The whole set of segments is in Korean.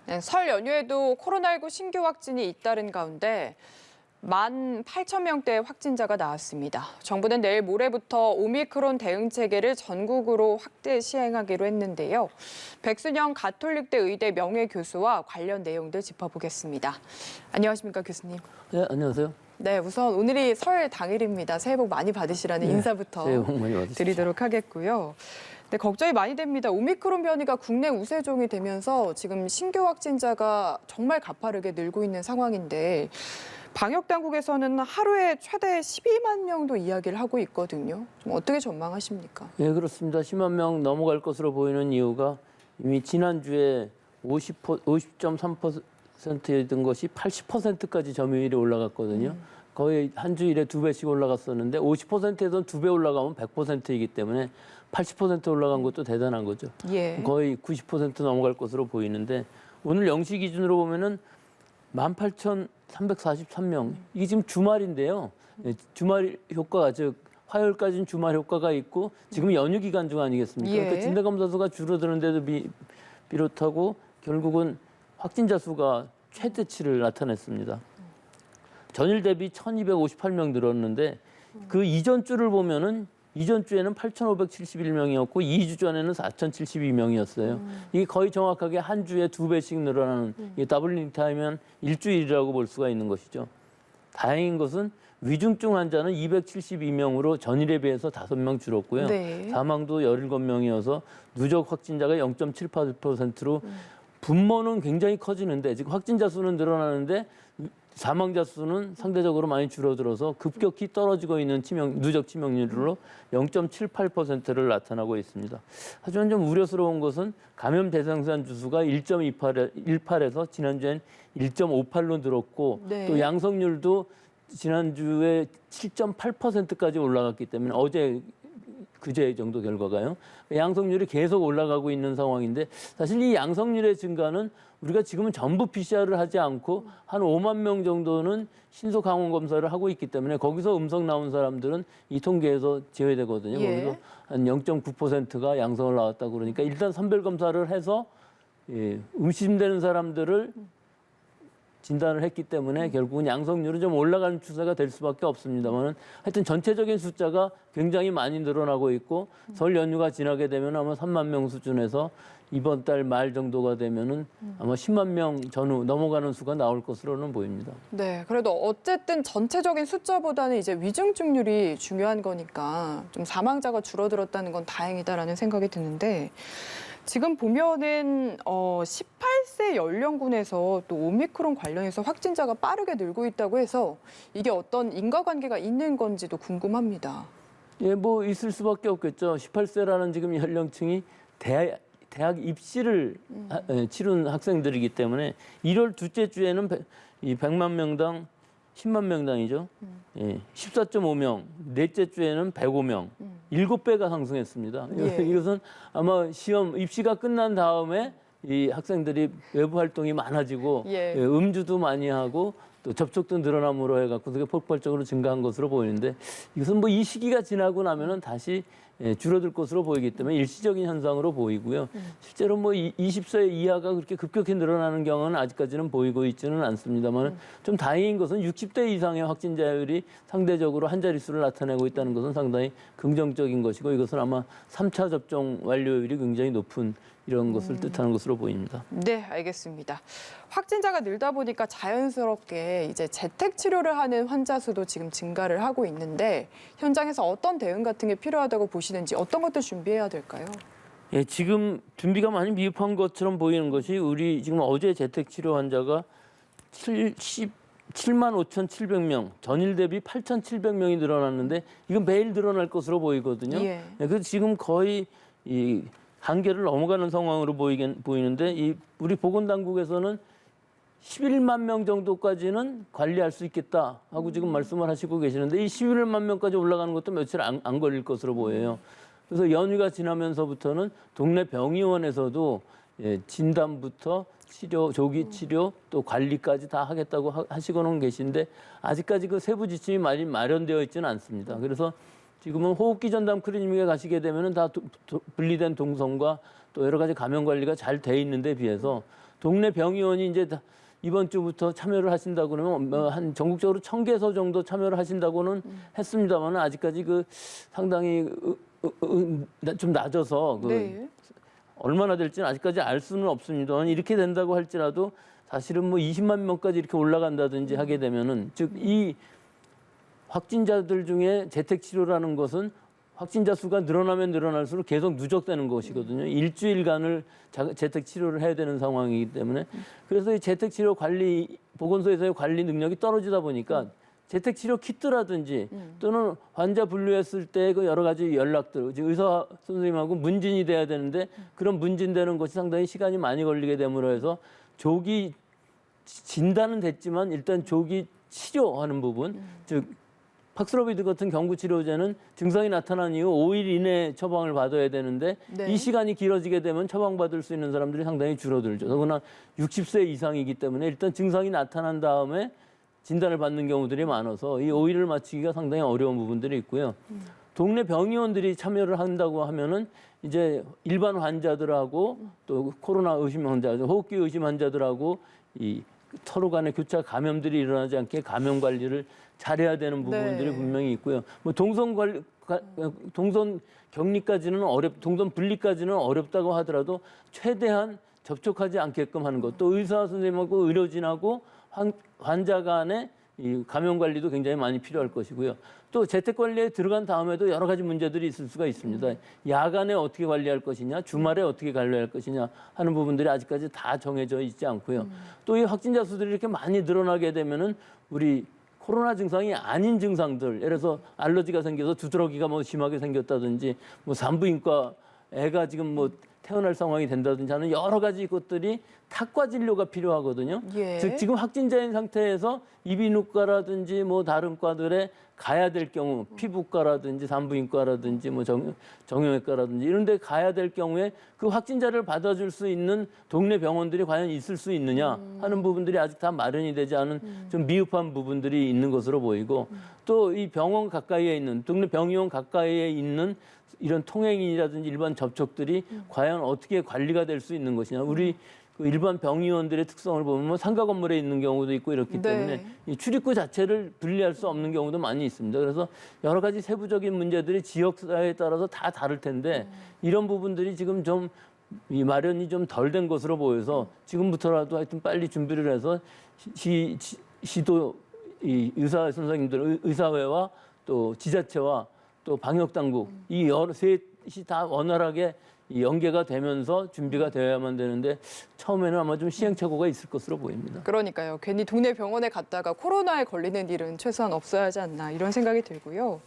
네, 설 연휴에도 코로나19 신규 확진이 잇따른 가운데 18,000명대 확진자가 나왔습니다. 정부는 내일 모레부터 오미크론 대응 체계를 전국으로 확대 시행하기로 했는데요. 백순영 가톨릭대 의대 명예교수와 관련 내용들 짚어보겠습니다. 안녕하십니까, 교수님. 네, 안녕하세요. 네, 우선 오늘이 설 당일입니다. 새해 복 많이 받으시라는 인사부터 새해 복 많이 받으십시오. 드리도록 하겠고요. 네, 걱정이 많이 됩니다. 오미크론 변이가 국내 우세종이 되면서 지금 신규 확진자가 정말 가파르게 늘고 있는 상황인데 방역 당국에서는 하루에 최대 12만 명도 이야기를 하고 있거든요. 좀 어떻게 전망하십니까? 네, 그렇습니다. 10만 명 넘어갈 것으로 보이는 이유가 이미 지난주에 50.3%였던 것이 80%까지 점유율이 올라갔거든요. 거의 한 주일에 2배씩 올라갔었는데 50%에선 2배 올라가면 100%이기 때문에 80% 올라간 것도 대단한 거죠. 예. 거의 90% 넘어갈 것으로 보이는데 오늘 0시 기준으로 보면은 18,343명. 이게 지금 주말인데요. 주말 효과가 즉 화요일까지는 주말 효과가 있고 지금 연휴 기간 중 아니겠습니까? 예. 그러니까 진단 검사 수가 줄어드는데도 비롯하고 결국은 확진자 수가 최대치를 나타냈습니다. 전일 대비 1,258명 늘었는데 그 이전 주를 보면은 이전 주에는 8,571명이었고 2주 전에는 4,072명이었어요. 이게 거의 정확하게 한 주에 2배씩 늘어나는 이게 더블링 타임이면 일주일이라고 볼 수가 있는 것이죠. 다행인 것은 위중증 환자는 272명으로 전일에 비해서 5명 줄었고요. 네. 사망도 17명이어서 누적 확진자가 0.78%로 분모는 굉장히 커지는데 지금 확진자 수는 늘어나는데 사망자 수는 상대적으로 많이 줄어들어서 급격히 떨어지고 있는 누적 치명률로 0.78%를 나타나고 있습니다. 하지만 좀 우려스러운 것은 감염 대상자 주수가 1.18에서 지난주엔 1.58로 늘었고 네. 또 양성률도 지난주에 7.8%까지 올라갔기 때문에 그제 정도 결과가요. 양성률이 계속 올라가고 있는 상황인데 사실 이 양성률의 증가는 우리가 지금은 전부 PCR을 하지 않고 한 5만 명 정도는 신속 항원 검사를 하고 있기 때문에 거기서 음성 나온 사람들은 이 통계에서 제외되거든요. 예. 거기서 한 0.9%가 양성을 나왔다고 그러니까 일단 선별 검사를 해서 의심되는 사람들을 진단을 했기 때문에 결국은 양성률은 좀 올라가는 추세가 될 수밖에 없습니다만 하여튼 전체적인 숫자가 굉장히 많이 늘어나고 있고 설 연휴가 지나게 되면 아마 3만 명 수준에서 이번 달 말 정도가 되면은 아마 10만 명 전후 넘어가는 수가 나올 것으로는 보입니다. 네, 그래도 어쨌든 전체적인 숫자보다는 이제 위중증률이 중요한 거니까 좀 사망자가 줄어들었다는 건 다행이다라는 생각이 드는데 지금 보면은 18세 연령군에서 또 오미크론 관련해서 확진자가 빠르게 늘고 있다고 해서 이게 어떤 인과관계가 있는 건지도 궁금합니다. 예, 뭐 있을 수밖에 없겠죠. 18세라는 지금 연령층이 대학 입시를 치른 학생들이기 때문에 1월 둘째 주에는 이 100만 명당 10만 명당이죠. 예, 14.5명. 넷째 주에는 105명. 7배가 상승했습니다. 예. 이것은 아마 입시가 끝난 다음에 이 학생들이 외부 활동이 많아지고 예. 음주도 많이 하고 또 접촉도 늘어남으로 해갖고 그게 폭발적으로 증가한 것으로 보이는데 이것은 뭐 이 시기가 지나고 나면은 다시 줄어들 것으로 보이기 때문에 일시적인 현상으로 보이고요. 실제로 뭐 20세 이하가 그렇게 급격히 늘어나는 경우는 아직까지는 보이고 있지는 않습니다만 좀 다행인 것은 60대 이상의 확진자율이 상대적으로 한 자릿수를 나타내고 있다는 것은 상당히 긍정적인 것이고 이것은 아마 3차 접종 완료율이 굉장히 높은 이런 것을 뜻하는 것으로 보입니다. 네, 알겠습니다. 확진자가 늘다 보니까 자연스럽게 이제 재택 치료를 하는 환자 수도 지금 증가를 하고 있는데 현장에서 어떤 대응 같은 게 필요하다고 보시는지 어떤 것들 준비해야 될까요? 예, 지금 준비가 많이 미흡한 것처럼 보이는 것이 우리 지금 어제 재택 치료 환자가 75,700명, 전일 대비 8,700명이 늘어났는데 이건 매일 늘어날 것으로 보이거든요. 예. 그래서 지금 거의 이 한계를 넘어가는 상황으로 보이는데 우리 보건당국에서는 11만 명 정도까지는 관리할 수 있겠다 하고 지금 말씀을 하시고 계시는데 이 11만 명까지 올라가는 것도 며칠 안 걸릴 것으로 보여요. 그래서 연휴가 지나면서부터는 동네 병의원에서도 진단부터 치료, 조기 치료 또 관리까지 다 하겠다고 하시고는 계신데 아직까지 그 세부 지침이 마련되어 있지는 않습니다. 그래서 지금은 호흡기 전담 클리닉에 가시게 되면은 다 분리된 동선과 또 여러 가지 감염 관리가 잘 돼 있는 데 비해서 동네 병의원이 이제 이번 주부터 참여를 하신다고 그러면 한 전국적으로 1,000개소 정도 참여를 하신다고는 했습니다만 아직까지 그 상당히 좀 낮아서 네. 얼마나 될지는 아직까지 알 수는 없습니다. 이렇게 된다고 할지라도 사실은 뭐 20만 명까지 이렇게 올라간다든지 하게 되면은 즉 이 확진자들 중에 재택 치료라는 것은 확진자 수가 늘어나면 늘어날수록 계속 누적되는 것이거든요. 일주일간을 재택 치료를 해야 되는 상황이기 때문에 그래서 이 재택 치료 관리 보건소에서의 관리 능력이 떨어지다 보니까 재택 치료 키트라든지 또는 환자 분류했을 때 그 여러 가지 연락들, 의사 선생님하고 문진이 돼야 되는데 그런 문진되는 것이 상당히 시간이 많이 걸리게 됨으로 해서 조기 진단은 됐지만 일단 조기 치료하는 부분, 즉 팍스로비드 같은 경구치료제는 증상이 나타난 이후 5일 이내에 처방을 받아야 되는데 네. 이 시간이 길어지게 되면 처방받을 수 있는 사람들이 상당히 줄어들죠. 더구나 60세 이상이기 때문에 일단 증상이 나타난 다음에 진단을 받는 경우들이 많아서 이 5일을 맞추기가 상당히 어려운 부분들이 있고요. 동네 병의원들이 참여를 한다고 하면은 이제 일반 환자들하고 또 코로나 의심 환자, 호흡기 의심 환자들하고 이 서로 간의 교차 감염들이 일어나지 않게 감염 관리를 잘해야 되는 부분들이 네. 분명히 있고요. 뭐 동선 격리까지는 동선 분리까지는 어렵다고 하더라도 최대한 접촉하지 않게끔 하는 것. 또 의사 선생님하고 의료진하고 환자 간의 이 감염 관리도 굉장히 많이 필요할 것이고요. 또 재택 관리에 들어간 다음에도 여러 가지 문제들이 있을 수가 있습니다. 야간에 어떻게 관리할 것이냐, 주말에 어떻게 관리할 것이냐 하는 부분들이 아직까지 다 정해져 있지 않고요. 또 이 확진자 수들이 이렇게 많이 늘어나게 되면은 우리 코로나 증상이 아닌 증상들, 예를 들어서 알러지가 생겨서 두드러기가 뭐 심하게 생겼다든지, 뭐 산부인과 애가 지금 뭐 태어날 상황이 된다든지 하는 여러 가지 것들이 타과 진료가 필요하거든요. 예. 즉 지금 확진자인 상태에서 이비인후과라든지 뭐 다른 과들에 가야 될 경우, 피부과라든지 산부인과라든지 뭐 정형외과라든지 이런 데 가야 될 경우에 그 확진자를 받아줄 수 있는 동네 병원들이 과연 있을 수 있느냐 하는 부분들이 아직 다 마련이 되지 않은 좀 미흡한 부분들이 있는 것으로 보이고 또 이 병원 가까이에 있는 동네 병의원 가까이에 있는 이런 통행인이라든지 일반 접촉들이 과연 어떻게 관리가 될 수 있는 것이냐. 우리 그 일반 병의원들의 특성을 보면 뭐 상가 건물에 있는 경우도 있고 이렇기 때문에 네. 이 출입구 자체를 분리할 수 없는 경우도 많이 있습니다. 그래서 여러 가지 세부적인 문제들이 지역사회에 따라서 다 다를 텐데 이런 부분들이 지금 좀 이 마련이 좀 덜 된 것으로 보여서 지금부터라도 하여튼 빨리 준비를 해서 시도 이 의사 선생님들, 의사회와 또 지자체와 또 방역 당국 이 여러 셋이 다 원활하게 이 연계가 되면서 준비가 되어야만 되는데 처음에는 아마 좀 시행착오가 있을 것으로 보입니다. 그러니까요. 괜히 동네 병원에 갔다가 코로나에 걸리는 일은 최소한 없어야 하지 않나 이런 생각이 들고요.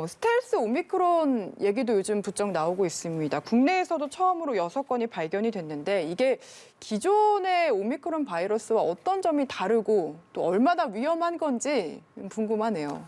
스텔스 오미크론 얘기도 요즘 부쩍 나오고 있습니다. 국내에서도 처음으로 6건이 발견이 됐는데 이게 기존의 오미크론 바이러스와 어떤 점이 다르고 또 얼마나 위험한 건지 궁금하네요.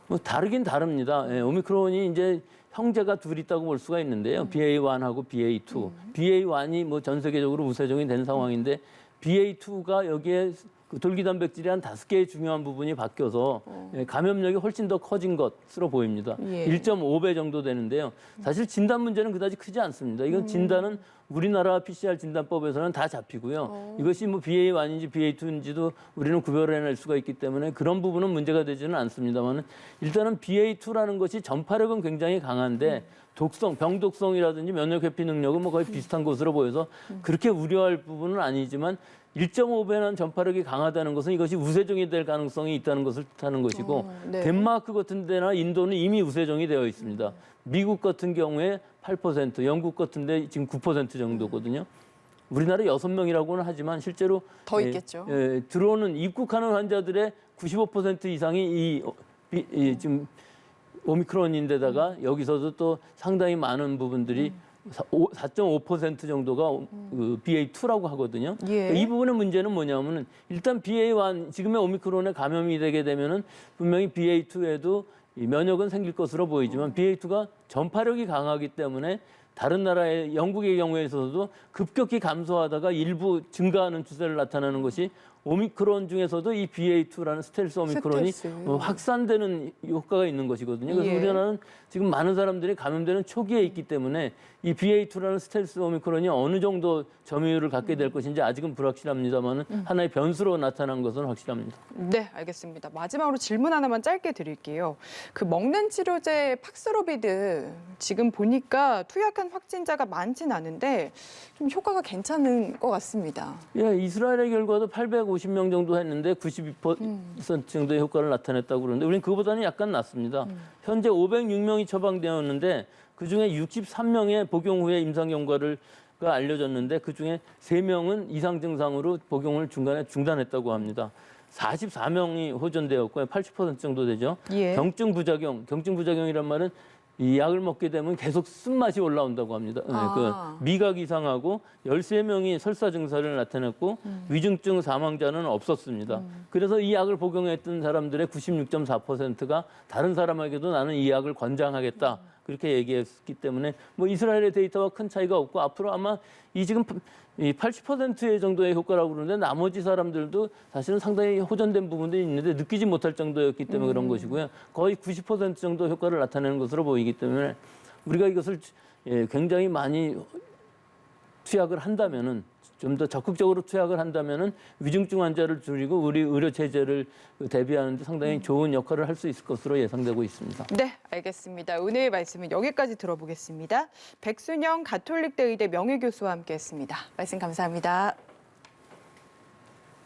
뭐 다르긴 다릅니다. 예, 오미크론이 이제 형제가 둘 있다고 볼 수가 있는데요. BA1하고 BA2. BA1이 뭐 전 세계적으로 우세종이 된 상황인데 BA2가 여기에 그 돌기단백질이 한 5개의 중요한 부분이 바뀌어서 감염력이 훨씬 더 커진 것으로 보입니다. 예. 1.5배 정도 되는데요. 사실 진단 문제는 그다지 크지 않습니다. 이건 진단은 우리나라 PCR 진단법에서는 다 잡히고요. 이것이 뭐 BA1인지 BA2인지도 우리는 구별해낼 수가 있기 때문에 그런 부분은 문제가 되지는 않습니다만 일단은 BA2라는 것이 전파력은 굉장히 강한데 병독성이라든지 면역 회피 능력은 뭐 거의 비슷한 것으로 보여서 그렇게 우려할 부분은 아니지만 1.5배는 전파력이 강하다는 것은 이것이 우세종이 될 가능성이 있다는 것을 뜻하는 것이고 네. 덴마크 같은 데나 인도는 이미 우세종이 되어 있습니다. 미국 같은 경우에 8%, 영국 같은 데 지금 9% 정도거든요. 우리나라 6명이라고는 하지만 실제로 더 있겠죠. 들어오는 입국하는 환자들의 95% 이상이 지금 오미크론인데다가 여기서도 또 상당히 많은 부분들이 4.5% 정도가 그 BA2라고 하거든요. 예. 이 부분의 문제는 뭐냐면은 일단 BA1 지금의 오미크론에 감염이 되게 되면은 분명히 BA2에도 면역은 생길 것으로 보이지만 BA2가 전파력이 강하기 때문에 다른 나라의 영국의 경우에 있어서도 급격히 감소하다가 일부 증가하는 추세를 나타내는 것이 오미크론 중에서도 이 BA2라는 스텔스 오미크론이 스텔스. 확산되는 효과가 있는 것이거든요. 그래서 예. 우리나라는 지금 많은 사람들이 감염되는 초기에 있기 때문에 이 BA2라는 스텔스 오미크론이 어느 정도 점유율을 갖게 될 것인지 아직은 불확실합니다만 하나의 변수로 나타난 것은 확실합니다. 네, 알겠습니다. 마지막으로 질문 하나만 짧게 드릴게요. 그 먹는 치료제 팍스로비드 지금 보니까 투약한 확진자가 많진 않은데 좀 효과가 괜찮은 것 같습니다. 예, 이스라엘의 결과도 850명 정도 했는데 92% 정도의 효과를 나타냈다고 그러는데 우리는 그거보다는 약간 낫습니다. 현재 506명이 처방되었는데 그중에 63명의 복용 후에 임상 경과가 알려졌는데 그중에 3명은 이상 증상으로 복용을 중간에 중단했다고 합니다. 44명이 호전되었고요. 80% 정도 되죠. 예. 경증 부작용이란 말은 이 약을 먹게 되면 계속 쓴맛이 올라온다고 합니다. 아. 그 미각 이상하고 13명이 설사 증상을 나타냈고 위중증 사망자는 없었습니다. 그래서 이 약을 복용했던 사람들의 96.4%가 다른 사람에게도 나는 이 약을 권장하겠다. 그렇게 얘기했기 때문에 뭐 이스라엘의 데이터와 큰 차이가 없고 앞으로 아마 이 지금 이 80% 정도의 효과라고 그러는데 나머지 사람들도 사실은 상당히 호전된 부분들이 있는데 느끼지 못할 정도였기 때문에 그런 것이고요. 거의 90% 정도 효과를 나타내는 것으로 보이기 때문에 우리가 이것을 굉장히 많이 투약을 한다면은 좀 더 적극적으로 투약을 한다면은 위중증 환자를 줄이고 우리 의료 체제를 대비하는 데 상당히 좋은 역할을 할 수 있을 것으로 예상되고 있습니다. 네, 알겠습니다. 오늘 말씀은 여기까지 들어보겠습니다. 백순영 가톨릭대 의대 명예교수와 함께했습니다. 말씀 감사합니다.